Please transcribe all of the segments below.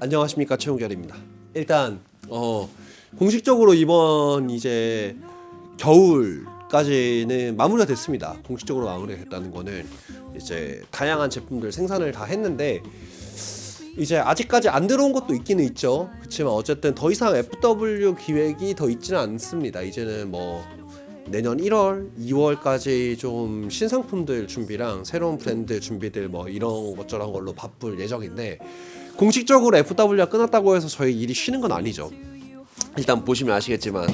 안녕하십니까, 최용결입니다. 일단 공식적으로 이번 이제 겨울까지는 마무리가 됐습니다. 공식적으로 마무리가 됐다는 거는 이제 다양한 제품들 생산을 다 했는데 이제 아직까지 안 들어온 것도 있기는 있죠. 그렇지만 어쨌든 더 이상 FW 기획이 더 있지는 않습니다. 이제는 뭐 내년 1월, 2월까지 좀 신상품들 준비랑 새로운 브랜드 준비들 뭐 이런 것저런 걸로 바쁠 예정인데, 공식적으로 FW가 끝났다고 해서 저희 일이 쉬는 건 아니죠. 일단 보시면 아시겠지만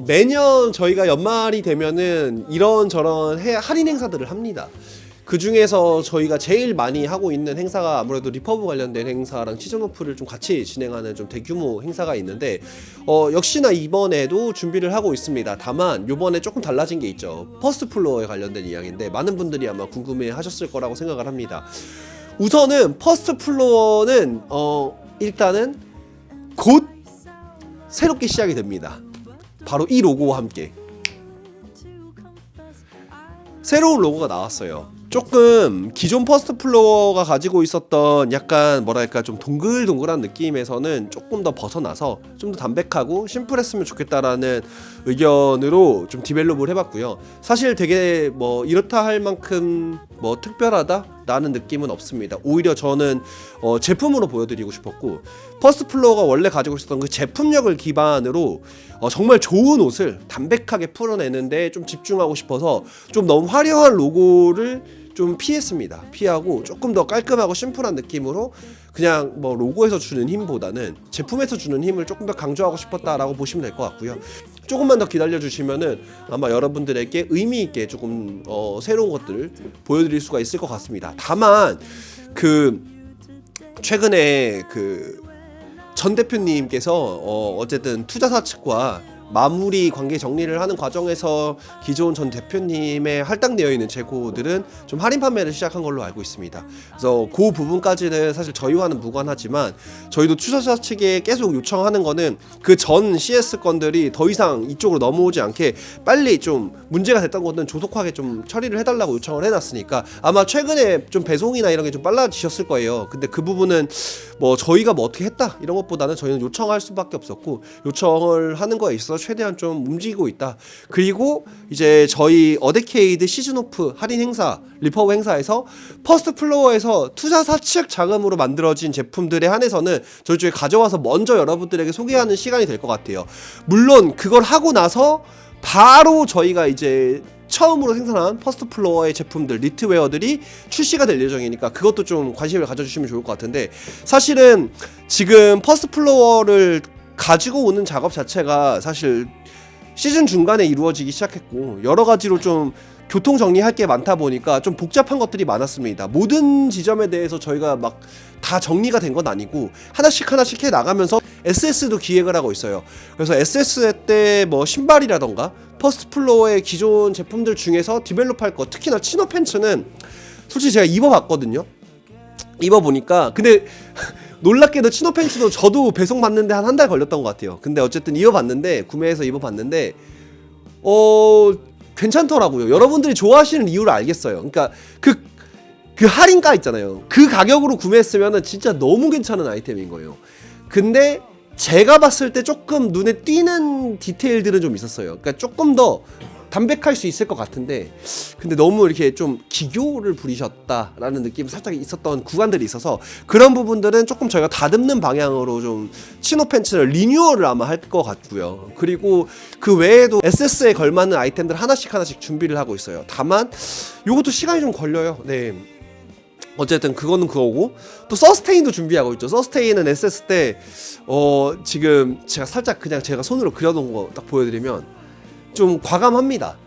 매년 저희가 연말이 되면은 이런저런 할인 행사들을 합니다. 그 중에서 저희가 제일 많이 하고 있는 행사가 아무래도 리퍼브 관련된 행사랑 시즌오프를 좀 같이 진행하는 좀 대규모 행사가 있는데, 역시나 이번에도 준비를 하고 있습니다. 다만 요번에 조금 달라진 게 있죠. 퍼스트 플로어에 관련된 이야기인데 많은 분들이 아마 궁금해 하셨을 거라고 생각을 합니다. 우선은 퍼스트 플로어는 일단은 곧 새롭게 시작이 됩니다. 바로 이 로고와 함께 새로운 로고가 나왔어요. 조금 기존 퍼스트 플로어가 가지고 있었던 약간 뭐랄까 좀 동글동글한 느낌에서는 조금 더 벗어나서 좀 더 담백하고 심플했으면 좋겠다라는 의견으로 좀 디벨롭을 해봤고요. 사실 되게 뭐 이렇다 할 만큼 뭐 특별하다라는 느낌은 없습니다. 오히려 저는 제품으로 보여드리고 싶었고, 퍼스트 플로어가 원래 가지고 있었던 그 제품력을 기반으로 정말 좋은 옷을 담백하게 풀어내는데 좀 집중하고 싶어서 좀 너무 화려한 로고를 좀 피하고 조금 더 깔끔하고 심플한 느낌으로 그냥 뭐 로고에서 주는 힘보다는 제품에서 주는 힘을 조금 더 강조하고 싶었다라고 보시면 될 것 같고요. 조금만 더 기다려 주시면은 아마 여러분들에게 의미 있게 조금 새로운 것들을 보여드릴 수가 있을 것 같습니다. 다만 그 최근에 그 전 대표님께서 어쨌든 투자사 측과 마무리 관계 정리를 하는 과정에서 기존 전 대표님의 할당되어 있는 재고들은 좀 할인 판매를 시작한 걸로 알고 있습니다. 그래서 그 부분까지는 사실 저희와는 무관하지만 저희도 투자사 측에 계속 요청하는 거는 그 전 CS 건들이 더 이상 이쪽으로 넘어오지 않게 빨리 좀 문제가 됐던 것들은 조속하게 좀 처리를 해달라고 요청을 해놨으니까 아마 최근에 좀 배송이나 이런 게 좀 빨라지셨을 거예요. 근데 그 부분은 뭐 저희가 뭐 어떻게 했다 이런 것보다는 저희는 요청할 수밖에 없었고, 요청을 하는 거에 있어서 최대한 좀 움직이고 있다. 그리고 이제 저희 어데케이드 시즌오프 할인 행사, 리퍼브 행사에서 퍼스트 플로어에서 투자사 측 자금으로 만들어진 제품들에 한해서는 저희 쪽에 가져와서 먼저 여러분들에게 소개하는 시간이 될 것 같아요. 물론 그걸 하고 나서 바로 저희가 이제 처음으로 생산한 퍼스트 플로어의 제품들, 니트웨어들이 출시가 될 예정이니까 그것도 좀 관심을 가져주시면 좋을 것 같은데, 사실은 지금 퍼스트 플로어를 가지고 오는 작업 자체가 사실 시즌 중간에 이루어지기 시작했고, 여러 가지로 좀 교통 정리할 게 많다 보니까 좀 복잡한 것들이 많았습니다. 모든 지점에 대해서 저희가 막 다 정리가 된 건 아니고 하나씩 해 나가면서 SS도 기획을 하고 있어요. 그래서 SS 때 뭐 신발이라던가 퍼스트 플로어의 기존 제품들 중에서 디벨롭할 거, 특히나 치노 팬츠는 솔직히 제가 입어봤거든요. 입어보니까 근데 놀랍게도 치노 팬츠도 저도 배송 받는데 한 달 걸렸던 것 같아요. 근데 어쨌든 입어봤는데, 구매해서 입어봤는데 괜찮더라고요. 여러분들이 좋아하시는 이유를 알겠어요. 그러니까 그 할인가 있잖아요. 그 가격으로 구매했으면 진짜 너무 괜찮은 아이템인 거예요. 근데 제가 봤을 때 조금 눈에 띄는 디테일들은 좀 있었어요. 그러니까 조금 더 담백할 수 있을 것 같은데, 근데 너무 이렇게 좀 기교를 부리셨다라는 느낌이 살짝 있었던 구간들이 있어서 그런 부분들은 조금 저희가 다듬는 방향으로 좀 치노 팬츠를 리뉴얼을 아마 할 것 같고요. 그리고 그 외에도 SS에 걸맞는 아이템들 하나씩 준비를 하고 있어요. 다만 요것도 시간이 좀 걸려요. 네. 어쨌든 그거는 그거고, 또 서스테인도 준비하고 있죠. 서스테인은 SS 때 지금 제가 살짝 그냥 제가 손으로 그려놓은 거 딱 보여드리면 좀 과감합니다.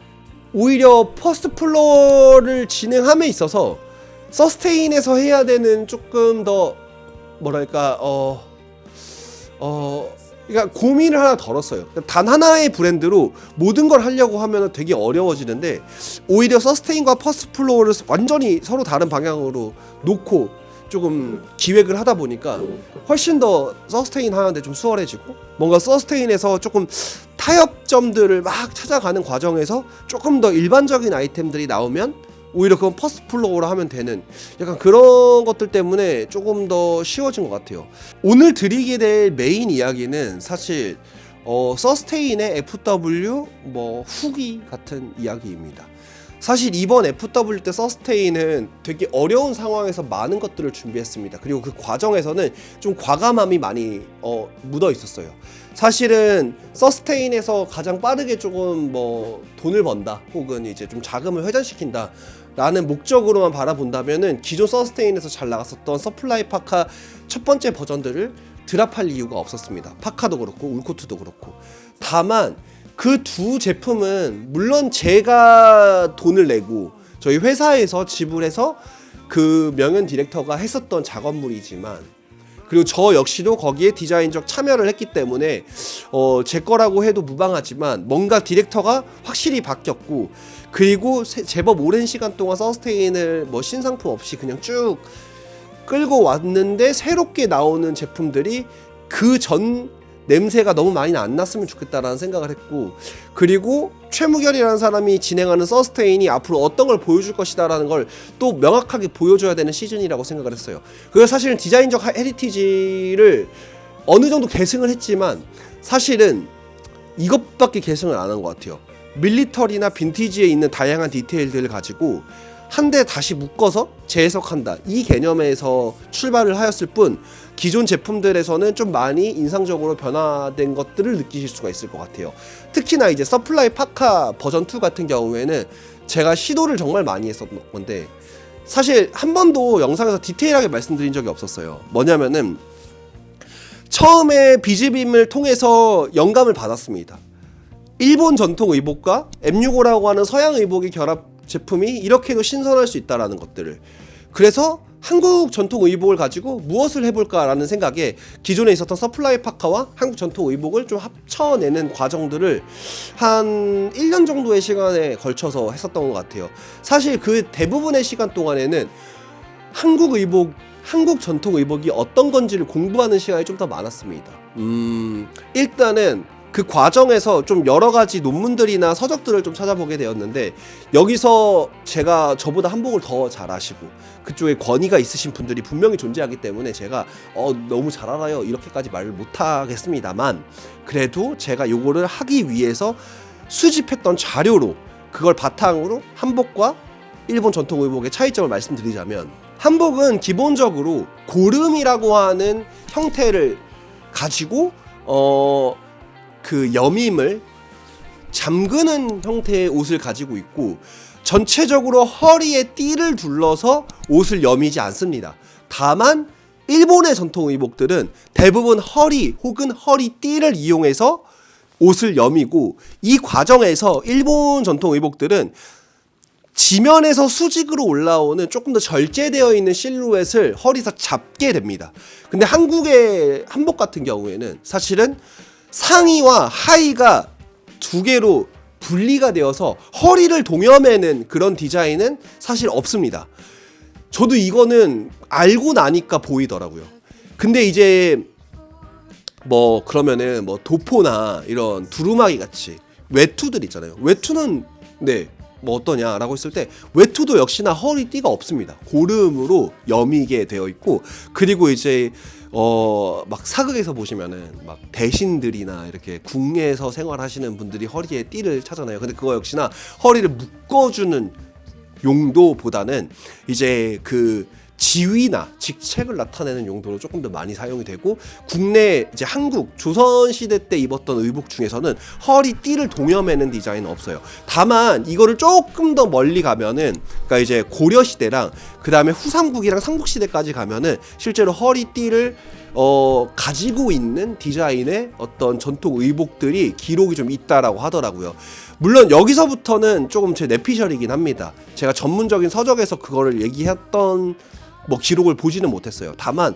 오히려 퍼스트 플로어를 진행함에 있어서 서스테인에서 해야 되는 조금 더 뭐랄까 그러니까 고민을 하나 덜었어요. 단 하나의 브랜드로 모든 걸 하려고 하면 되게 어려워지는데, 오히려 서스테인과 퍼스트 플로어를 완전히 서로 다른 방향으로 놓고 조금 기획을 하다 보니까 훨씬 더 서스테인 하는데 좀 수월해지고, 뭔가 서스테인에서 조금 타협점들을 막 찾아가는 과정에서 조금 더 일반적인 아이템들이 나오면 오히려 그건 퍼스트 플로어로 하면 되는 약간 그런 것들 때문에 조금 더 쉬워진 것 같아요. 오늘 드리게 될 메인 이야기는 사실 서스테인의 FW 후기 같은 이야기입니다. 사실 이번 FW 때 서스테인은 되게 어려운 상황에서 많은 것들을 준비했습니다. 그리고 그 과정에서는 좀 과감함이 많이 묻어 있었어요. 사실은 서스테인에서 가장 빠르게 조금 돈을 번다 혹은 이제 좀 자금을 회전시킨다 라는 목적으로만 바라본다면은 기존 서스테인에서 잘 나갔었던 서플라이 파카 첫 번째 버전들을 드랍할 이유가 없었습니다. 파카도 그렇고 울코트도 그렇고. 다만 그 두 제품은 물론 제가 돈을 내고 저희 회사에서 지불해서 그 명현 디렉터가 했었던 작업물이지만, 그리고 저 역시도 거기에 디자인적 참여를 했기 때문에 제 거라고 해도 무방하지만 뭔가 디렉터가 확실히 바뀌었고, 그리고 제법 오랜 시간 동안 서스테인을 신상품 없이 그냥 쭉 끌고 왔는데 새롭게 나오는 제품들이 그 전 냄새가 너무 많이 안 났으면 좋겠다라는 생각을 했고, 그리고 최무결이라는 사람이 진행하는 서스테인이 앞으로 어떤 걸 보여줄 것이다라는 걸 또 명확하게 보여줘야 되는 시즌이라고 생각을 했어요. 그래서 사실은 디자인적 헤리티지를 어느 정도 계승을 했지만 사실은 이것밖에 계승을 안 한 것 같아요. 밀리터리나 빈티지에 있는 다양한 디테일들을 가지고 한 대 다시 묶어서 재해석한다, 이 개념에서 출발을 하였을 뿐 기존 제품들에서는 좀 많이 인상적으로 변화된 것들을 느끼실 수가 있을 것 같아요. 특히나 이제 서플라이 파카 버전 2 같은 경우에는 제가 시도를 정말 많이 했었던 건데 사실 한 번도 영상에서 디테일하게 말씀드린 적이 없었어요. 뭐냐면은 처음에 비즈빔을 통해서 영감을 받았습니다. 일본 전통 의복과 M65라고 하는 서양 의복의 결합 제품이 이렇게도 신선할 수 있다라는 것들을, 그래서 한국 전통 의복을 가지고 무엇을 해볼까라는 생각에 기존에 있었던 서플라이 파카와 한국 전통 의복을 좀 합쳐내는 과정들을 한 1년 정도의 시간에 걸쳐서 했었던 것 같아요. 사실 그 대부분의 시간 동안에는 한국 의복, 한국 전통 의복이 어떤 건지를 공부하는 시간이 좀 더 많았습니다. 일단은 그 과정에서 좀 여러 가지 논문들이나 서적들을 좀 찾아보게 되었는데, 여기서 제가 저보다 한복을 더 잘 아시고 그쪽에 권위가 있으신 분들이 분명히 존재하기 때문에 제가 너무 잘 알아요 이렇게까지 말을 못하겠습니다만, 그래도 제가 요거를 하기 위해서 수집했던 자료로 그걸 바탕으로 한복과 일본 전통 의복의 차이점을 말씀드리자면, 한복은 기본적으로 고름이라고 하는 형태를 가지고 그 여밈을 잠그는 형태의 옷을 가지고 있고, 전체적으로 허리에 띠를 둘러서 옷을 여미지 않습니다. 다만 일본의 전통 의복들은 대부분 허리 혹은 허리띠를 이용해서 옷을 여미고, 이 과정에서 일본 전통 의복들은 지면에서 수직으로 올라오는 조금 더 절제되어 있는 실루엣을 허리에서 잡게 됩니다. 근데 한국의 한복 같은 경우에는 사실은 상의와 하의가 두 개로 분리가 되어서 허리를 동여매는 그런 디자인은 사실 없습니다. 저도 이거는 알고 나니까 보이더라고요. 근데 이제 그러면은 도포나 이런 두루마기 같이 외투들 있잖아요. 외투는 어떠냐라고 했을 때 외투도 역시나 허리띠가 없습니다. 고름으로 여미게 되어 있고, 그리고 이제 막 사극에서 보시면은 막 대신들이나 이렇게 궁에서 생활하시는 분들이 허리에 띠를 차잖아요. 근데 그거 역시나 허리를 묶어주는 용도보다는 이제 그 지위나 직책을 나타내는 용도로 조금 더 많이 사용이 되고, 국내 이제 한국 조선시대 때 입었던 의복 중에서는 허리띠를 동여매는 디자인은 없어요. 다만 이거를 조금 더 멀리 가면은, 그러니까 이제 고려시대랑 그 다음에 후삼국이랑 삼국시대까지 가면은 실제로 허리띠를 가지고 있는 디자인의 어떤 전통 의복들이 기록이 좀 있다라고 하더라고요. 물론 여기서부터는 조금 제 내피셜이긴 합니다. 제가 전문적인 서적에서 그거를 얘기했던 기록을 보지는 못했어요. 다만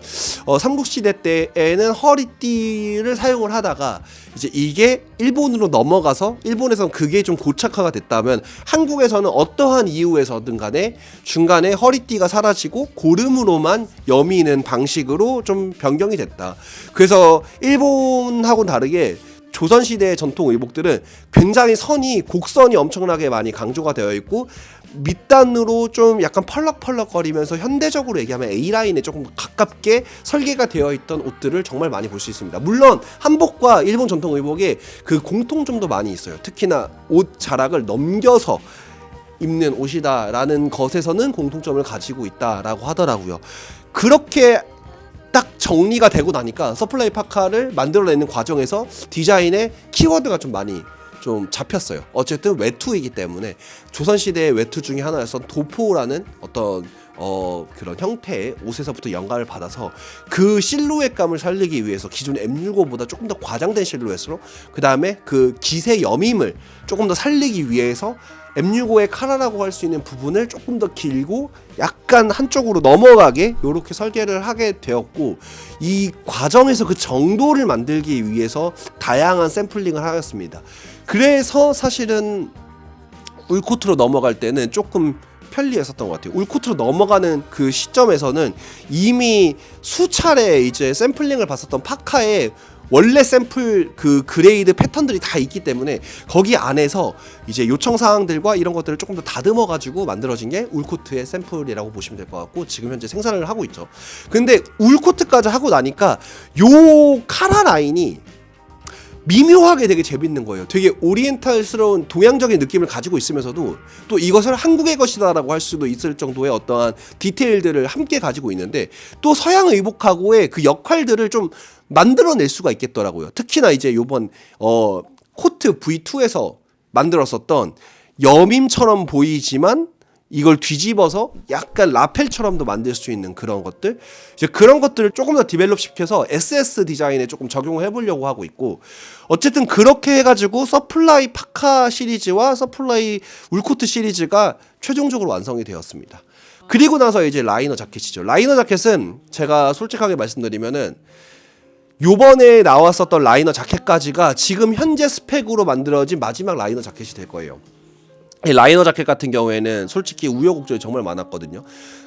삼국시대 때에는 허리띠를 사용을 하다가 이제 이게 일본으로 넘어가서 일본에서는 그게 좀 고착화가 됐다면, 한국에서는 어떠한 이유에서든 간에 중간에 허리띠가 사라지고 고름으로만 여미는 방식으로 좀 변경이 됐다. 그래서 일본하고는 다르게 조선시대의 전통 의복들은 굉장히 곡선이 엄청나게 많이 강조가 되어 있고 밑단으로 좀 약간 펄럭펄럭거리면서 현대적으로 얘기하면 A라인에 조금 가깝게 설계가 되어 있던 옷들을 정말 많이 볼 수 있습니다. 물론 한복과 일본 전통 의복에 그 공통점도 많이 있어요. 특히나 옷 자락을 넘겨서 입는 옷이다라는 것에서는 공통점을 가지고 있다라고 하더라고요. 그렇게 딱 정리가 되고 나니까 서플라이 파카를 만들어내는 과정에서 디자인의 키워드가 좀 많이 좀 잡혔어요. 어쨌든 외투이기 때문에 조선시대의 외투 중에 하나였던 도포라는 어떤 그런 형태의 옷에서부터 영감을 받아서 그 실루엣감을 살리기 위해서 기존 M65보다 조금 더 과장된 실루엣으로, 그 다음에 그 기세 여밈을 조금 더 살리기 위해서 M65의 카라라고 할 수 있는 부분을 조금 더 길고 약간 한쪽으로 넘어가게 이렇게 설계를 하게 되었고, 이 과정에서 그 정도를 만들기 위해서 다양한 샘플링을 하였습니다. 그래서 사실은 울코트로 넘어갈 때는 조금 편리했었던 것 같아요. 울코트로 넘어가는 그 시점에서는 이미 수차례 이제 샘플링을 봤었던 파카의 원래 샘플 그 그레이드 패턴들이 다 있기 때문에 거기 안에서 이제 요청 사항들과 이런 것들을 조금 더 다듬어 가지고 만들어진 게 울코트의 샘플이라고 보시면 될 것 같고, 지금 현재 생산을 하고 있죠. 근데 울코트까지 하고 나니까 요 카라 라인이 미묘하게 되게 재밌는 거예요. 되게 오리엔탈스러운 동양적인 느낌을 가지고 있으면서도 또 이것을 한국의 것이다라고 할 수도 있을 정도의 어떠한 디테일들을 함께 가지고 있는데, 또 서양 의복하고의 그 역할들을 좀 만들어낼 수가 있겠더라고요. 특히나 이제 요번 코트 V2에서 만들었었던 여밈처럼 보이지만 이걸 뒤집어서 약간 라펠처럼도 만들 수 있는 그런 것들, 이제 그런 것들을 조금 더 디벨롭 시켜서 SS 디자인에 조금 적용을 해보려고 하고 있고, 어쨌든 그렇게 해가지고 서플라이 파카 시리즈와 서플라이 울코트 시리즈가 최종적으로 완성이 되었습니다. 그리고 나서 이제 라이너 자켓이죠. 라이너 자켓은 제가 솔직하게 말씀드리면은 요번에 나왔었던 라이너 자켓까지가 지금 현재 스펙으로 만들어진 마지막 라이너 자켓이 될 거예요. 이 라이너 자켓 같은 경우에는 솔직히 우여곡절이 정말 많았거든요.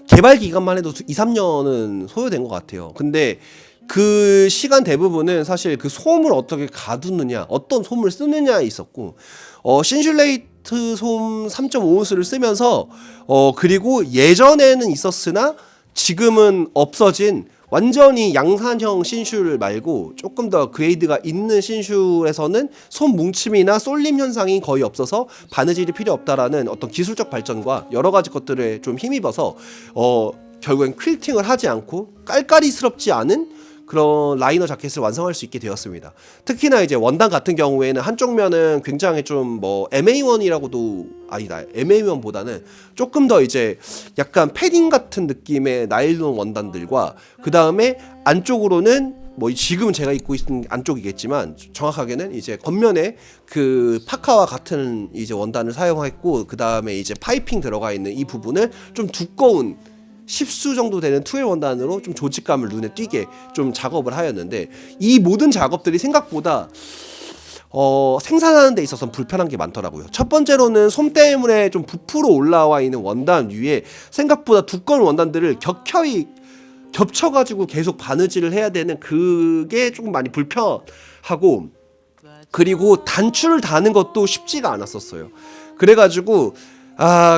개발 기간만 해도 2-3년은 소요된 것 같아요. 근데 그 시간 대부분은 사실 그 솜을 어떻게 가두느냐, 어떤 솜을 쓰느냐에 있었고, 신슐레이트 솜 3.5온스를 쓰면서 그리고 예전에는 있었으나 지금은 없어진 완전히 양산형 신슐 말고 조금 더 그레이드가 있는 신슐에서는 솜 뭉침이나 쏠림 현상이 거의 없어서 바느질이 필요 없다라는 어떤 기술적 발전과 여러 가지 것들에 좀 힘입어서 결국엔 퀼팅을 하지 않고 깔깔이스럽지 않은 그런 라이너 자켓을 완성할 수 있게 되었습니다. 특히나 이제 원단 같은 경우에는 한쪽 면은 굉장히 좀 MA1이라고도 아니다. MA1보다는 조금 더 이제 약간 패딩 같은 느낌의 나일론 원단들과, 그 다음에 안쪽으로는 지금은 제가 입고 있는 안쪽이겠지만 정확하게는 이제 겉면에 그 파카와 같은 이제 원단을 사용했고, 그 다음에 이제 파이핑 들어가 있는 이 부분을 좀 두꺼운 10수 정도 되는 투엘 원단으로 좀 조직감을 눈에 띄게 좀 작업을 하였는데, 이 모든 작업들이 생각보다 생산하는 데 있어서 불편한 게 많더라고요. 첫 번째로는 솜 때문에 좀 부풀어 올라와 있는 원단 위에 생각보다 두꺼운 원단들을 격혀이 겹쳐가지고 계속 바느질을 해야 되는 그게 조금 많이 불편하고, 그리고 단추를 다는 것도 쉽지가 않았었어요. 그래가지고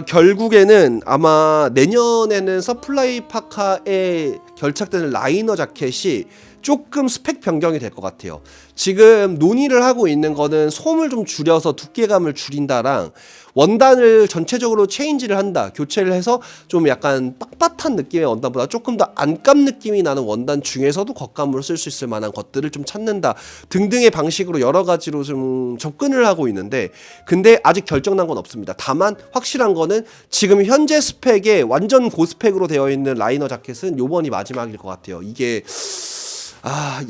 결국에는 아마 내년에는 서플라이 파카에 결착되는 라이너 자켓이 조금 스펙 변경이 될 것 같아요. 지금 논의를 하고 있는 거는 솜을 좀 줄여서 두께감을 줄인다랑 원단을 전체적으로 체인지를 한다, 교체를 해서 좀 약간 빳빳한 느낌의 원단보다 조금 더 안감 느낌이 나는 원단 중에서도 겉감으로 쓸 수 있을 만한 것들을 좀 찾는다 등등의 방식으로 여러 가지로 좀 접근을 하고 있는데, 근데 아직 결정난 건 없습니다. 다만 확실한 거는 지금 현재 스펙에 완전 고스펙으로 되어 있는 라이너 자켓은 요번이 마지막일 것 같아요. 이게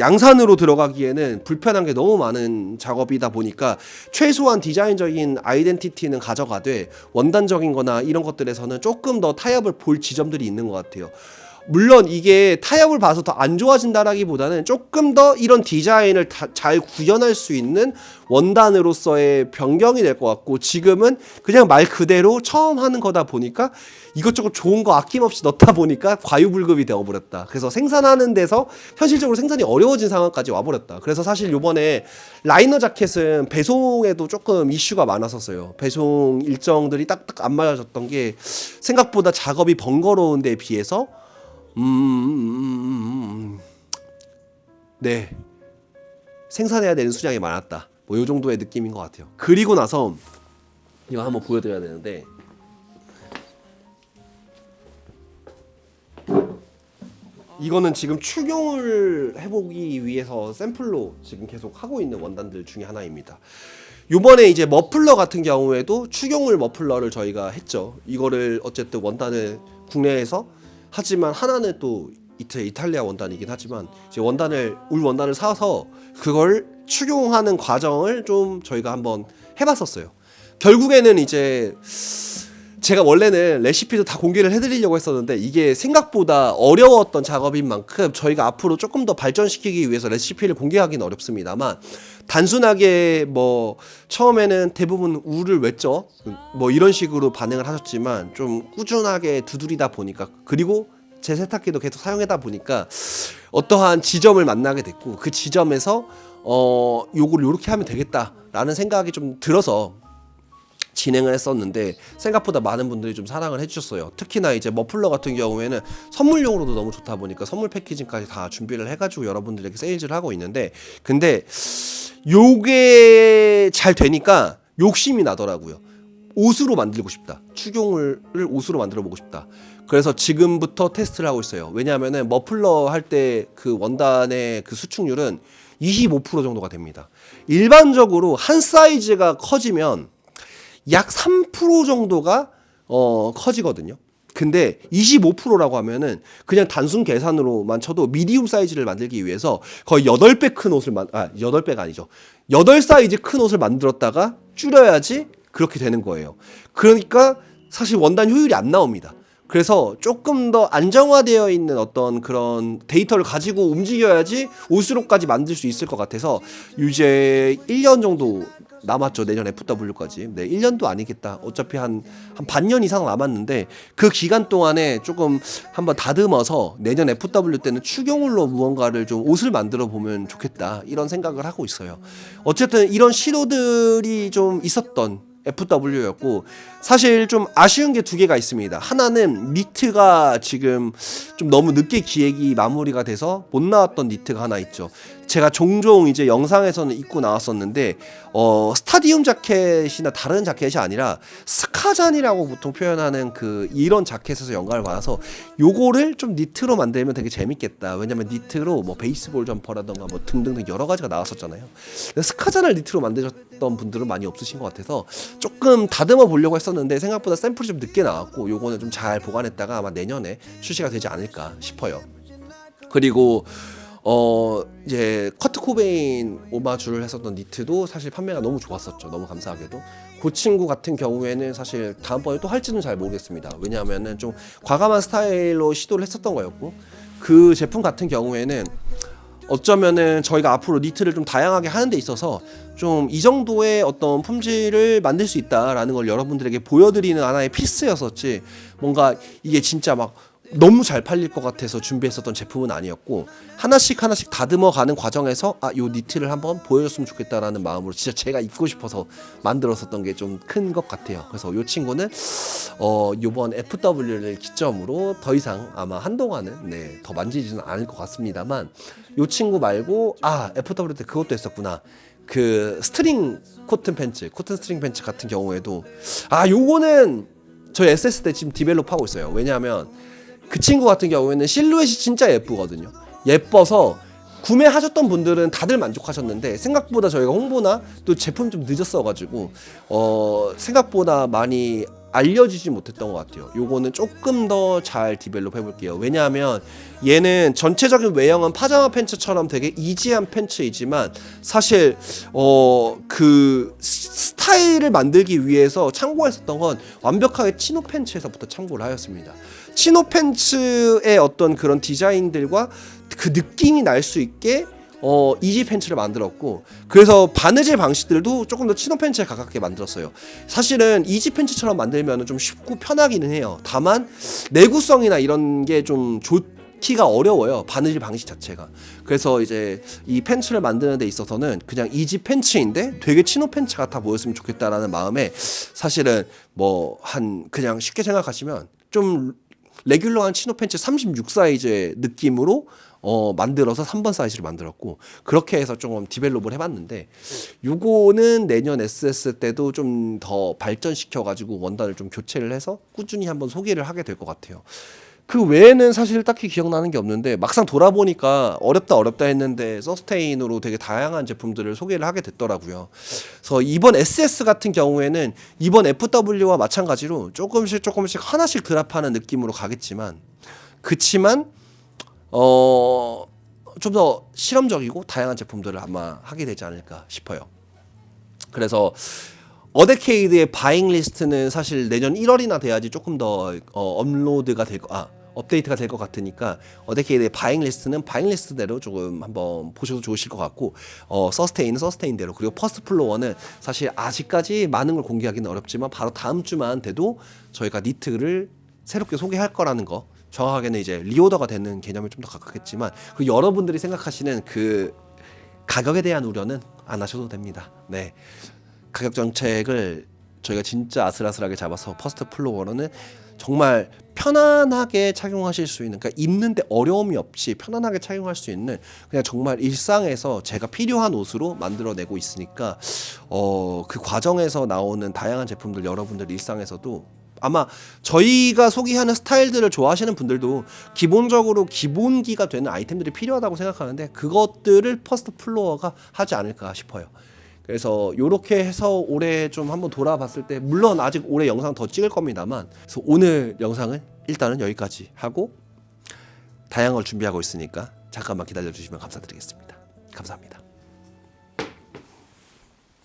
양산으로 들어가기에는 불편한 게 너무 많은 작업이다 보니까 최소한 디자인적인 아이덴티티는 가져가되 원단적인 거나 이런 것들에서는 조금 더 타협을 볼 지점들이 있는 것 같아요. 물론 이게 타협을 봐서 더 안 좋아진다라기보다는 조금 더 이런 디자인을 잘 구현할 수 있는 원단으로서의 변경이 될 것 같고, 지금은 그냥 말 그대로 처음 하는 거다 보니까 이것저것 좋은 거 아낌없이 넣다 보니까 과유불급이 되어버렸다. 그래서 생산하는 데서 현실적으로 생산이 어려워진 상황까지 와버렸다. 그래서 사실 요번에 라이너 자켓은 배송에도 조금 이슈가 많았었어요. 배송 일정들이 딱딱 안 맞아졌던 게 생각보다 작업이 번거로운 데에 비해서 네, 생산해야 되는 수량이 많았다. 뭐 요 정도의 느낌인 것 같아요. 그리고 나서 이거 한번 보여드려야 되는데, 이거는 지금 축용을 해보기 위해서 샘플로 지금 계속 하고 있는 원단들 중에 하나입니다. 요번에 이제 머플러 같은 경우에도 축용을 머플러를 저희가 했죠. 이거를 어쨌든 원단을 국내에서 하지만 하나는 또 이탈리아 원단이긴 하지만 이제 울 원단을 사서 그걸 축용하는 과정을 좀 저희가 한번 해봤었어요. 결국에는 이제 제가 원래는 레시피도 다 공개를 해드리려고 했었는데 이게 생각보다 어려웠던 작업인 만큼 저희가 앞으로 조금 더 발전시키기 위해서 레시피를 공개하기는 어렵습니다만, 단순하게 뭐 처음에는 대부분 울을 냈죠. 뭐 이런 식으로 반응을 하셨지만 좀 꾸준하게 두드리다 보니까, 그리고 제 세탁기도 계속 사용하다 보니까 어떠한 지점을 만나게 됐고, 그 지점에서 요거를 요렇게 하면 되겠다라는 생각이 좀 들어서 진행을 했었는데 생각보다 많은 분들이 좀 사랑을 해주셨어요. 특히나 이제 머플러 같은 경우에는 선물용으로도 너무 좋다 보니까 선물 패키징까지 다 준비를 해가지고 여러분들에게 세일즈를 하고 있는데, 근데 요게 잘 되니까 욕심이 나더라고요. 옷으로 만들고 싶다. 축용을 옷으로 만들어 보고 싶다. 그래서 지금부터 테스트를 하고 있어요. 왜냐하면은 머플러 할 때 그 원단의 그 수축률은 25% 정도가 됩니다. 일반적으로 한 사이즈가 커지면 약 3% 정도가 커지거든요. 근데 25%라고 하면은 그냥 단순 계산으로만 쳐도 미디움 사이즈를 만들기 위해서 거의 8배 큰 옷을 8배가 아니죠. 8사이즈 큰 옷을 만들었다가 줄여야지 그렇게 되는 거예요. 그러니까 사실 원단 효율이 안 나옵니다. 그래서 조금 더 안정화되어 있는 어떤 그런 데이터를 가지고 움직여야지 옷으로까지 만들 수 있을 것 같아서 이제 1년 정도 남았죠. 내년 FW까지. 네, 1년도 아니겠다. 어차피 한 반년 이상 남았는데 그 기간 동안에 조금 한번 다듬어서 내년 FW 때는 축용울로 무언가를 좀 옷을 만들어 보면 좋겠다. 이런 생각을 하고 있어요. 어쨌든 이런 시도들이 좀 있었던 FW였고, 사실 좀 아쉬운 게 두 개가 있습니다. 하나는 니트가 지금 좀 너무 늦게 기획이 마무리가 돼서 못 나왔던 니트가 하나 있죠. 제가 종종 이제 영상에서는 입고 나왔었는데 스타디움 자켓이나 다른 자켓이 아니라 스카잔이라고 보통 표현하는 그 이런 자켓에서 영감을 받아서 요거를 좀 니트로 만들면 되게 재밌겠다. 왜냐면 니트로 뭐 베이스볼 점퍼라던가 뭐 등등등 여러 가지가 나왔었잖아요. 스카잔을 니트로 만드셨던 분들은 많이 없으신 것 같아서 조금 다듬어 보려고 했었는데 생각보다 샘플이 좀 늦게 나왔고, 요거는 좀 잘 보관했다가 아마 내년에 출시가 되지 않을까 싶어요. 그리고 이제 커트 코베인 오마주를 했었던 니트도 사실 판매가 너무 좋았었죠. 너무 감사하게도. 그 친구 같은 경우에는 사실 다음번에 또 할지는 잘 모르겠습니다. 왜냐하면은 좀 과감한 스타일로 시도를 했었던 거였고, 그 제품 같은 경우에는 어쩌면은 저희가 앞으로 니트를 좀 다양하게 하는 데 있어서 좀 이 정도의 어떤 품질을 만들 수 있다라는 걸 여러분들에게 보여드리는 하나의 피스였었지, 뭔가 이게 진짜 막 너무 잘 팔릴 것 같아서 준비했었던 제품은 아니었고, 하나씩 다듬어 가는 과정에서 요 니트를 한번 보여줬으면 좋겠다라는 마음으로 진짜 제가 입고 싶어서 만들었었던 게 좀 큰 것 같아요. 그래서 요 친구는 요번 FW를 기점으로 더 이상 아마 한동안은 더 만지지는 않을 것 같습니다만, 요 친구 말고 FW 때 그것도 했었구나. 그 스트링 코튼 스트링 팬츠 같은 경우에도 요거는 저희 SS 때 지금 디벨롭하고 있어요. 왜냐하면 그 친구 같은 경우에는 실루엣이 진짜 예쁘거든요. 예뻐서 구매하셨던 분들은 다들 만족하셨는데, 생각보다 저희가 홍보나 또 제품이 좀 늦었어가지고 생각보다 많이 알려지지 못했던 것 같아요. 요거는 조금 더 잘 디벨롭 해볼게요. 왜냐하면 얘는 전체적인 외형은 파자마 팬츠처럼 되게 이지한 팬츠이지만 사실 그 스타일을 만들기 위해서 참고했었던 건 완벽하게 치노 팬츠에서부터 참고를 하였습니다. 치노 팬츠의 어떤 그런 디자인들과 그 느낌이 날 수 있게 이지 팬츠를 만들었고, 그래서 바느질 방식들도 조금 더 치노 팬츠에 가깝게 만들었어요. 사실은 이지 팬츠처럼 만들면 좀 쉽고 편하기는 해요. 다만 내구성이나 이런 게 좀 좋기가 어려워요, 바느질 방식 자체가. 그래서 이제 이 팬츠를 만드는 데 있어서는 그냥 이지 팬츠인데 되게 치노 팬츠 같아 보였으면 좋겠다라는 마음에, 사실은 뭐 한 그냥 쉽게 생각하시면 좀 레귤러한 치노 팬츠 36 사이즈의 느낌으로 만들어서 3번 사이즈를 만들었고, 그렇게 해서 조금 디벨롭을 해봤는데, 요거는 내년 SS 때도 좀 더 발전시켜가지고 원단을 좀 교체를 해서 꾸준히 한번 소개를 하게 될 것 같아요. 그 외에는 사실 딱히 기억나는 게 없는데, 막상 돌아보니까 어렵다 했는데 서스테인으로 되게 다양한 제품들을 소개를 하게 됐더라고요. 그래서 이번 SS 같은 경우에는 이번 FW와 마찬가지로 조금씩 하나씩 드랍하는 느낌으로 가겠지만, 그치만 좀 더 실험적이고 다양한 제품들을 아마 하게 되지 않을까 싶어요. 그래서 어데케이드의 바잉 리스트는 사실 내년 1월이나 돼야지 조금 더 업데이트가 될 것 같으니까, 어데케이드의 바잉 리스트는 바잉 리스트대로 조금 한번 보셔도 좋으실 것 같고, 서스테인은 서스테인대로, 그리고 퍼스트 플로어는 사실 아직까지 많은 걸 공개하기는 어렵지만 바로 다음 주만 돼도 저희가 니트를 새롭게 소개할 거라는 거, 정확하게는 이제 리오더가 되는 개념이 좀 더 가깝겠지만, 그 여러분들이 생각하시는 그 가격에 대한 우려는 안 하셔도 됩니다. 네, 가격 정책을 저희가 진짜 아슬아슬하게 잡아서 퍼스트 플로어로는 정말 편안하게 착용하실 수 있는, 그러니까 입는데 어려움이 없이 편안하게 착용할 수 있는, 그냥 정말 일상에서 제가 필요한 옷으로 만들어내고 있으니까, 그 과정에서 나오는 다양한 제품들 여러분들 일상에서도 아마 저희가 소개하는 스타일들을 좋아하시는 분들도 기본적으로 기본기가 되는 아이템들이 필요하다고 생각하는데, 그것들을 퍼스트 플로어가 하지 않을까 싶어요. 그래서 요렇게 해서 올해 좀 한번 돌아봤을 때, 물론 아직 올해 영상 더 찍을 겁니다만, 그래서 오늘 영상은 일단은 여기까지 하고 다양한 걸 준비하고 있으니까 잠깐만 기다려 주시면 감사드리겠습니다. 감사합니다.